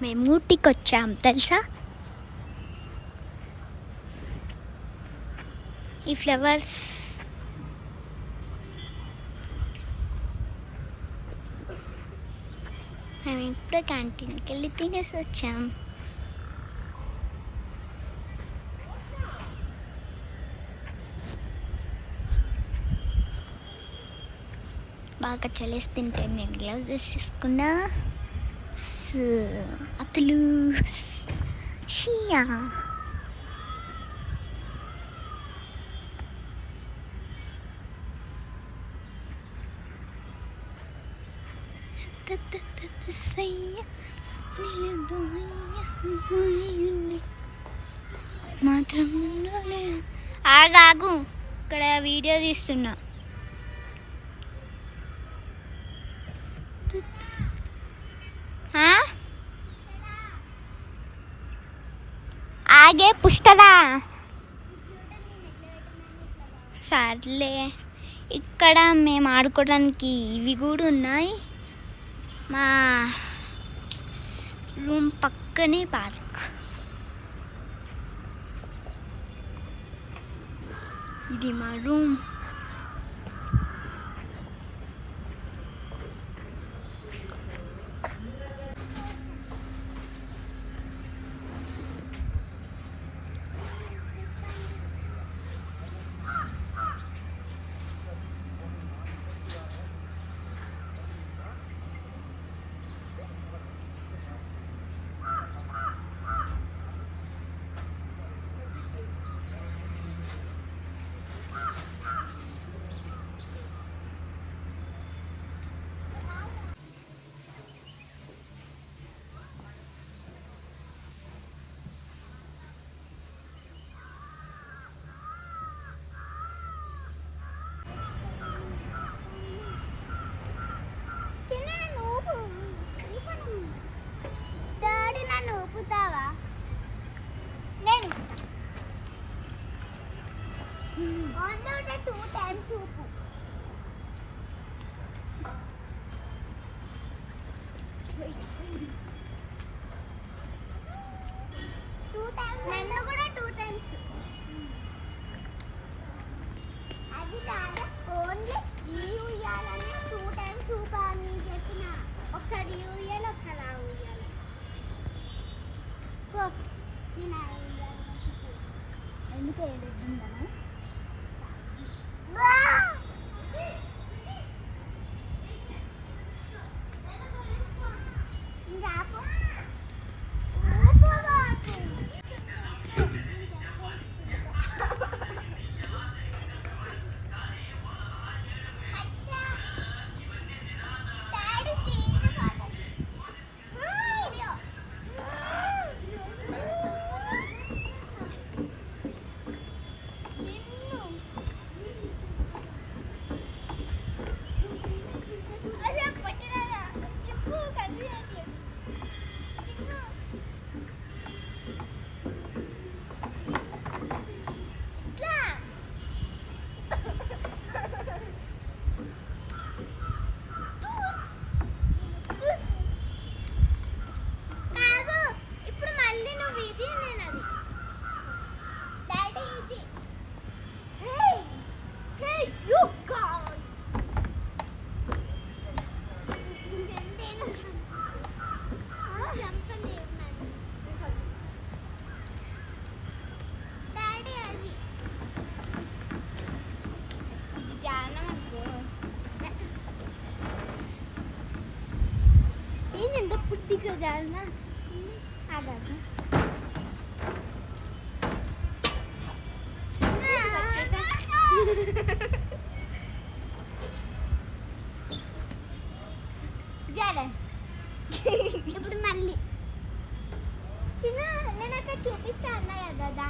మేము ఊటీకి వచ్చాం తెలుసా. ఈ ఫ్లవర్స్ మేము ఇప్పుడే క్యాంటీన్కి వెళ్ళి తినేసి వచ్చాం. బాగా చలేస్తుంటే నేను గ్లౌజెస్ తీసుకున్నా. అతలు షియా మాత్రం ఆగాగు, ఇక్కడ వీడియో తీస్తున్నా. ఆగే పుష్టరా. సర్లే, ఇక్కడ మేము ఆడుకోవడానికి ఇవి కూడా ఉన్నాయి. మా రూమ్ పక్కనే పార్క్. ఇది మా రూమ్. ఊపుతావా? నేను 2 times ఊపు. నన్ను కూడా 2 times. అది కాదు, ఓన్లీ ఈ ఉయ్యాలని 2 times ఊపాలని చెప్పిన. ఒకసారి ఈ ఉయ్యాలి, ఒకసారి ఆ ఉయ్యాలి. ఎందుకు ఏడుందనా? जाना आगा जाना ఇప్పుడు మళ్ళీ చిన్న నేను అక్కడ చూపిస్తా అన్నా కదా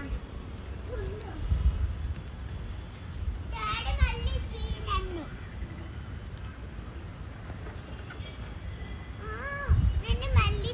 డాడీ మళ్ళీ నన్ను నన్ను మళ్ళీ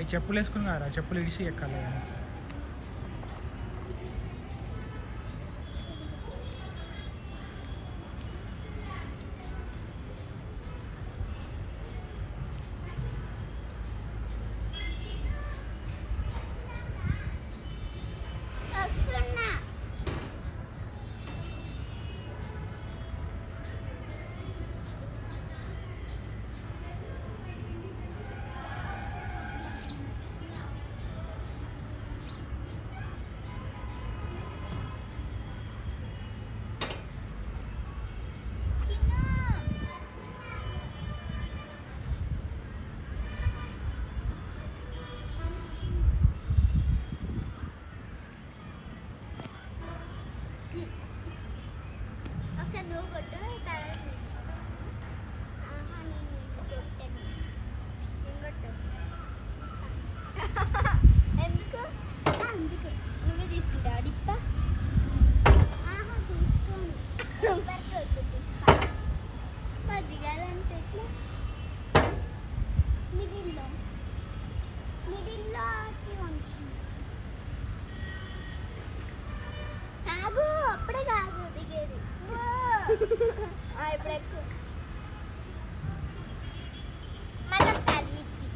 అవి చెప్పులు వేసుకుని కదా చెప్పులు ఇడిచి ఎక్కాలి కానీ వస్తున్నా. ఒకసారి నువ్వు కొట్టు తర్వాత నేను. ఆహా, నేను కొట్టాను. నేను కొట్టు. ఎందుకు? అందుకే. నువ్వే తీసుకుంటావా డిప్ప? ఆహా, తీసుకోను. ఎవరికి వద్దు డిప్ప. మరి దిగాలంటే ఎట్లా? మిడిల్లో ఉంచు. ఆగు, అప్పుడే కాదు దిగేది. ఇప్పుడు ఎక్కువ. మళ్ళీ ఒకసారి ఇద్ది.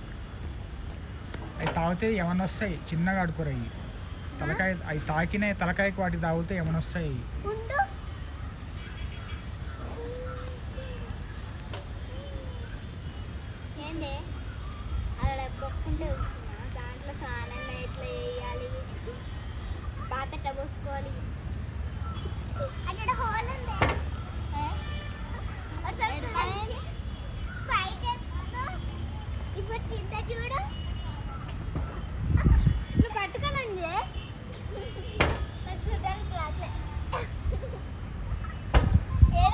అవి తాగితే ఏమన్నా వస్తాయి చిన్నగా ఆడుకోరు అవి తలకాయ అవి తాకినాయి తలకాయకి వాటికి తాగితే ఏమన్నా వస్తాయి ఉండు. ఏంది అక్కడ బొక్కుంటే వస్తున్నా దాంట్లో స్నానం ఎట్లా చేయాలి పాత ఎట్లా పోసుకోవాలి అక్కడ హోల్ ఉంది